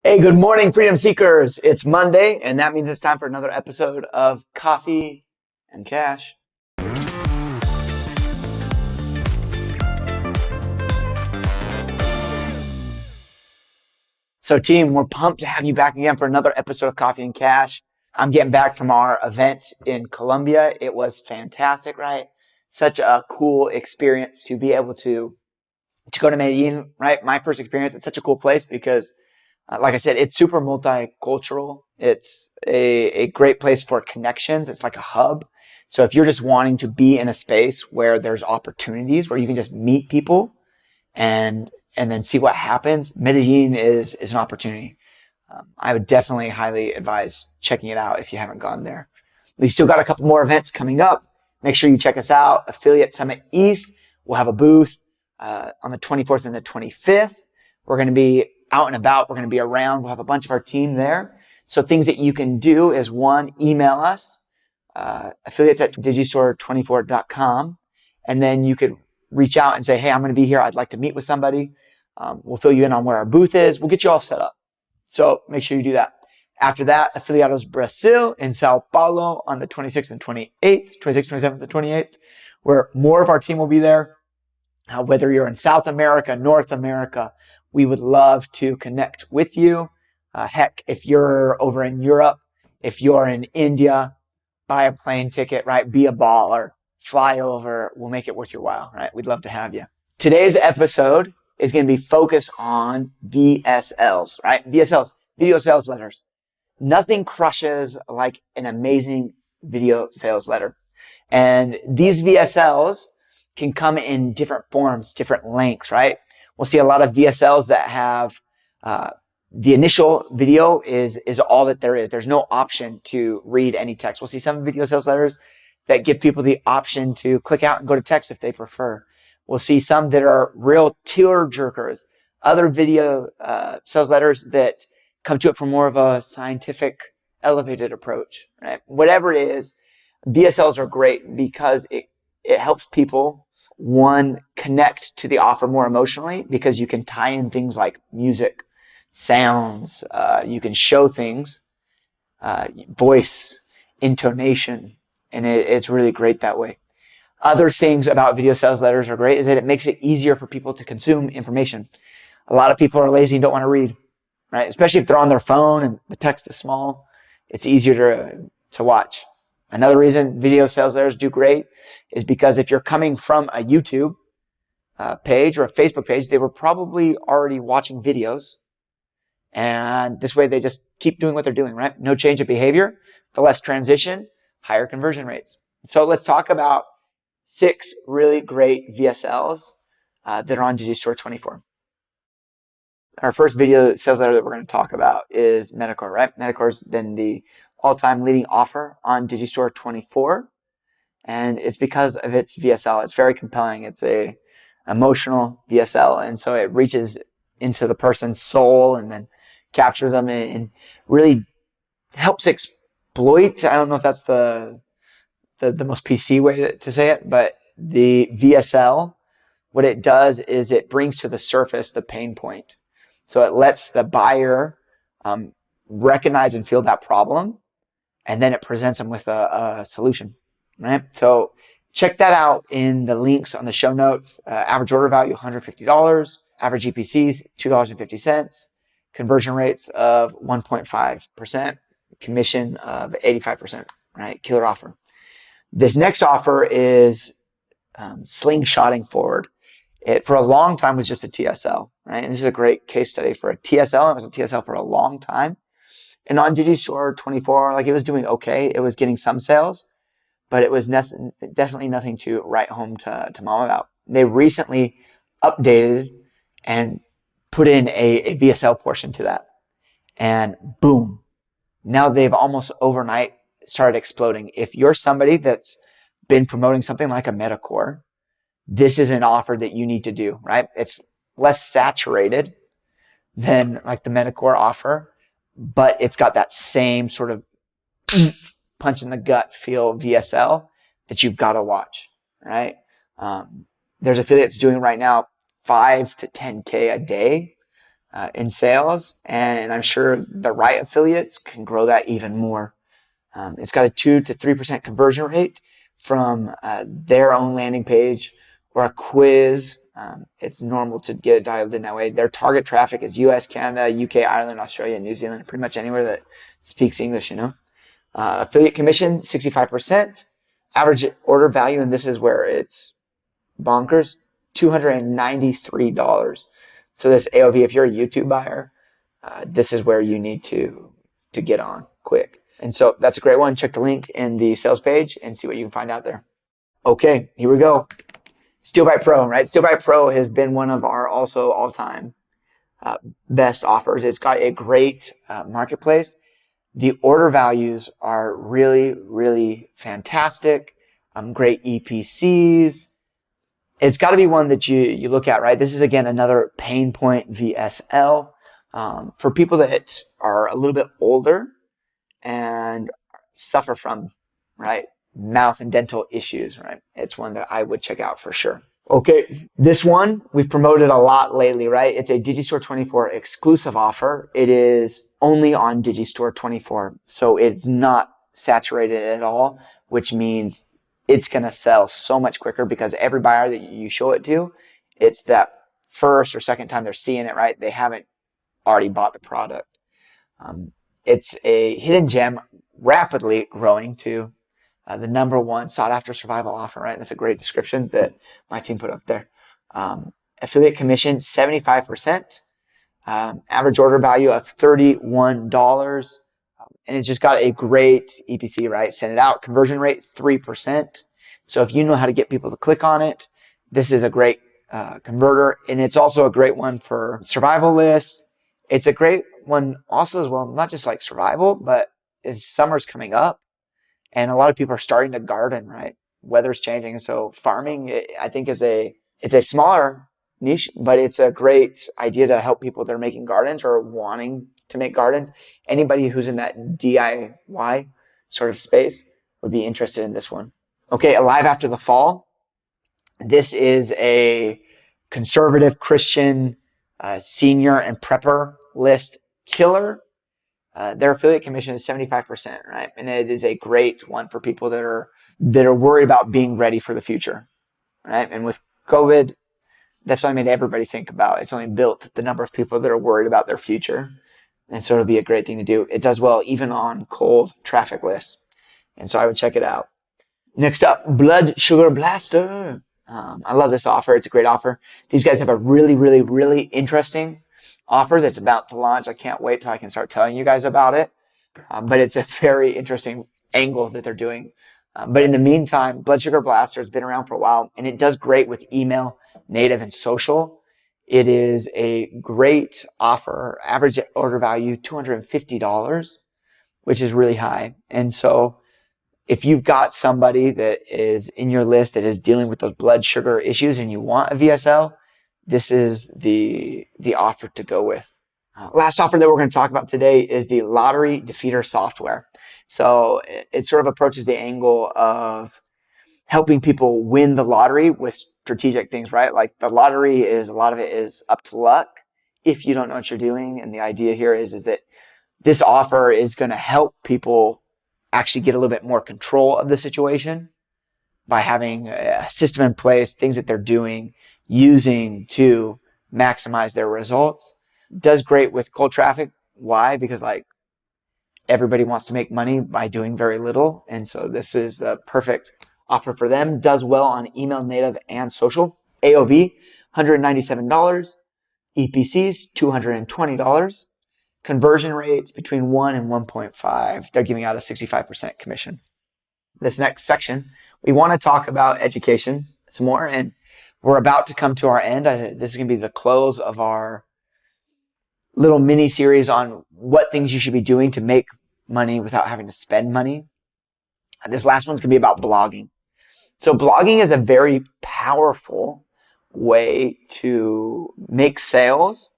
Hey, good morning, Freedom Seekers. It's Monday, and that means it's time for another episode of Coffee and Cash. So, team, we're pumped to have you back again for another episode of Coffee and Cash. I'm getting back from our event in Colombia. It was fantastic, right? Such a cool experience to be able to go to Medellin, right? My first experience. It's such a cool place because like I said, it's super multicultural. It's a great place for connections. It's like a hub. So if you're just wanting to be in a space where there's opportunities, where you can just meet people and then see what happens, Medellin is an opportunity. I would definitely highly advise checking it out if you haven't gone there. We've still got a couple more events coming up. Make sure you check us out. Affiliate Summit East. We'll have a booth on the 24th and the 25th. We're going to be out and about. We're going to be around. We'll have a bunch of our team there. So things that you can do is, one, email us, affiliates at Digistore24.com. And then you could reach out and say, hey, I'm going to be here. I'd like to meet with somebody. We'll fill you in on where our booth is. We'll get you all set up. So make sure you do that. After that, Afiliados Brasil in Sao Paulo on the 26th and 28th, 26th, 27th, and 28th, where more of our team will be there. Whether you're in South America, North America, we would love to connect with you. Heck, if you're over in Europe, if you're in India, buy a plane ticket, right? Be a baller, fly over. We'll make it worth your while, right? We'd love to have you. Today's episode is going to be focused on VSLs, right? VSLs, video sales letters. Nothing crushes like an amazing video sales letter. And these VSLs can come in different forms, different lengths, right? We'll see a lot of VSLs that have the initial video is all that there is. There's no option to read any text. We'll see some video sales letters that give people the option to click out and go to text if they prefer. We'll see some that are real tear jerkers. Other video sales letters that come to it from more of a scientific, elevated approach, right? Whatever it is, VSLs are great because it helps people, one, connect to the offer more emotionally because you can tie in things like music, sounds, you can show things, voice, intonation, and it's really great that way. Other things about video sales letters are great is that it makes it easier for people to consume information. A lot of people are lazy and don't want to read, right? Especially if they're on their phone and the text is small, it's easier to watch. Another reason video sales letters do great is because if you're coming from a YouTube page or a Facebook page, they were probably already watching videos. And this way they just keep doing what they're doing, right? No change of behavior, the less transition, higher conversion rates. So let's talk about 6 really great VSLs that are on Digistore24. Our first video sales letter that we're going to talk about is Meticore, right? Meticore's been the all-time leading offer on Digistore24, and it's because of its VSL. It's very compelling. It's a emotional VSL, and so it reaches into the person's soul and then captures them and really helps exploit. I don't know if that's the most PC way to say it, but the VSL, what it does is it brings to the surface the pain point. So it lets the buyer recognize and feel that problem, and then it presents them with a solution, right? So check that out in the links on the show notes. Average order value, $150. Average EPCs, $2.50. Conversion rates of 1.5%. Commission of 85%, right? Killer offer. This next offer is slingshotting forward. It, for a long time, was just a TSL, right? And this is a great case study for a TSL. It was a TSL for a long time. And on Digistore24, like, it was doing okay. It was getting some sales, but it was definitely nothing to write home to mom about. They recently updated and put in a VSL portion to that. And boom, now they've almost overnight started exploding. If you're somebody that's been promoting something like a Meticore, this is an offer that you need to do, right? It's less saturated than like the Meticore offer, but it's got that same sort of punch in the gut feel VSL that you've got to watch, right? There's affiliates doing right now 5 to 10K a day in sales, and I'm sure the right affiliates can grow that even more. It's got a 2 to 3% conversion rate from their own landing page or a quiz. It's normal to get it dialed in that way. Their target traffic is US, Canada, UK, Ireland, Australia, New Zealand, pretty much anywhere that speaks English, Affiliate commission, 65%. Average order value, and this is where it's bonkers, $293. So this AOV, if you're a YouTube buyer, this is where you need to get on quick. And so that's a great one. Check the link in the sales page and see what you can find out there. Okay, here we go. SteelBite Pro, right? SteelBite Pro has been one of our also all-time best offers. It's got a great marketplace. The order values are really, really fantastic. Great EPCs. It's got to be one that you look at, right? This is, again, another pain point VSL for people that are a little bit older and suffer from, right, mouth and dental issues, right? It's one that I would check out for sure. Okay, this one we've promoted a lot lately, right? It's a Digistore24 exclusive offer. It is only on Digistore24, so it's not saturated at all, which means it's going to sell so much quicker because every buyer that you show it to, it's that first or second time they're seeing it, right? They haven't already bought the product. It's a hidden gem, rapidly growing to the number one sought after survival offer, right? That's a great description that my team put up there. Affiliate commission, 75%. Average order value of $31. And it's just got a great EPC, right? Send it out. Conversion rate, 3%. So if you know how to get people to click on it, this is a great converter. And it's also a great one for survival lists. It's a great one also as well, not just like survival, but as summer's coming up and a lot of people are starting to garden, right? Weather's changing. So farming, I think it's a smaller niche, but it's a great idea to help people that are making gardens or wanting to make gardens. Anybody who's in that DIY sort of space would be interested in this one. Okay, Alive After the Fall. This is a conservative Christian senior and prepper list killer. Their affiliate commission is 75%, right? And it is a great one for people that are worried about being ready for the future, right? And with COVID, that's what I made everybody think about. It's only built the number of people that are worried about their future. And so it'll be a great thing to do. It does well even on cold traffic lists. And so I would check it out. Next up, Blood Sugar Blaster. I love this offer. It's a great offer. These guys have a really, really, really interesting offer that's about to launch. I can't wait till I can start telling you guys about it. But it's a very interesting angle that they're doing. But in the meantime, Blood Sugar Blaster has been around for a while, and it does great with email, native, and social. It is a great offer. Average order value, $250, which is really high. And so if you've got somebody that is in your list that is dealing with those blood sugar issues and you want a VSL, this is the offer to go with. Last offer that we're going to talk about today is the lottery defeater software. So it sort of approaches the angle of helping people win the lottery with strategic things, right? Like the lottery is, a lot of it is up to luck if you don't know what you're doing. And the idea here is that this offer is going to help people actually get a little bit more control of the situation by having a system in place, things that they're doing, using to maximize their results. Does great with cold traffic. Why? Because like everybody wants to make money by doing very little. And so this is the perfect offer for them. Does well on email, native, and social. AOV, $197. EPCs, $220. Conversion rates between 1 and 1.5. They're giving out a 65% commission. This next section, we want to talk about education some more, and we're about to come to our end. This is going to be the close of our little mini series on what things you should be doing to make money without having to spend money. And this last one's going to be about blogging. So blogging is a very powerful way to make sales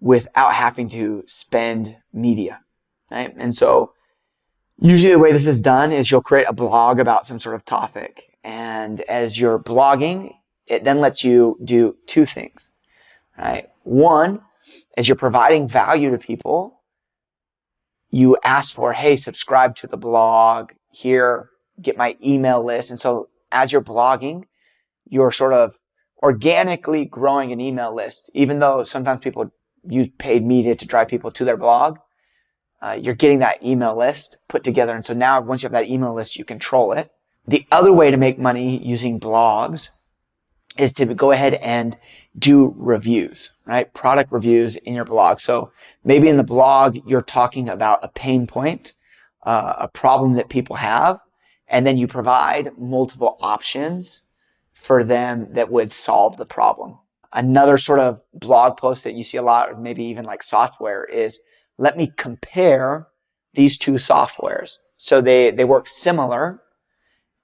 without having to spend media, right? And so usually the way this is done is you'll create a blog about some sort of topic. And as you're blogging, it then lets you do two things, right? One, as you're providing value to people, you ask for, hey, subscribe to the blog, here, get my email list. And so as you're blogging, you're sort of organically growing an email list. Even though sometimes people use paid media to drive people to their blog, you're getting that email list put together. And so now once you have that email list, you control it. The other way to make money using blogs is to go ahead and do reviews, right? Product reviews in your blog. So maybe in the blog, you're talking about a pain point, a problem that people have, and then you provide multiple options for them that would solve the problem. Another sort of blog post that you see a lot, or maybe even like software, is let me compare these two softwares. So they work similar.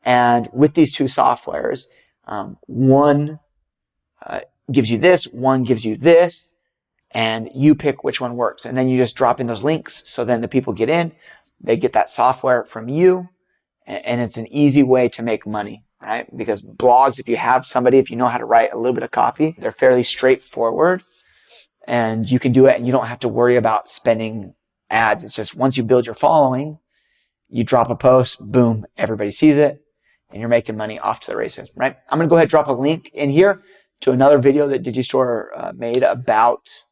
And with these two softwares, one gives you this, one gives you this, and you pick which one works. And then you just drop in those links. So then the people get in, they get that software from you, and it's an easy way to make money, right? Because blogs, if you know how to write a little bit of copy, they're fairly straightforward, and you can do it, and you don't have to worry about spending ads. It's just once you build your following, you drop a post, boom, everybody sees it, and you're making money off to the races, right? I'm going to go ahead and drop a link in here to another video that Digistore made about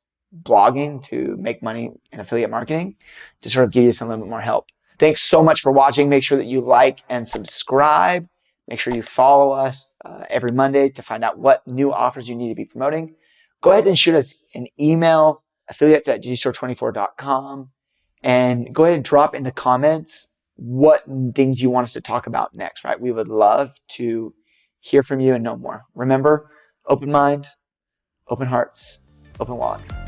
blogging to make money in affiliate marketing to sort of give you some little bit more help. Thanks so much for watching. Make sure that you like and subscribe. Make sure you follow us every Monday to find out what new offers you need to be promoting. Go ahead and shoot us an email, affiliates@digistore24.com, and go ahead and drop in the comments what things you want us to talk about next, right? We would love to hear from you and know more. Remember, open mind, open hearts, open wallets.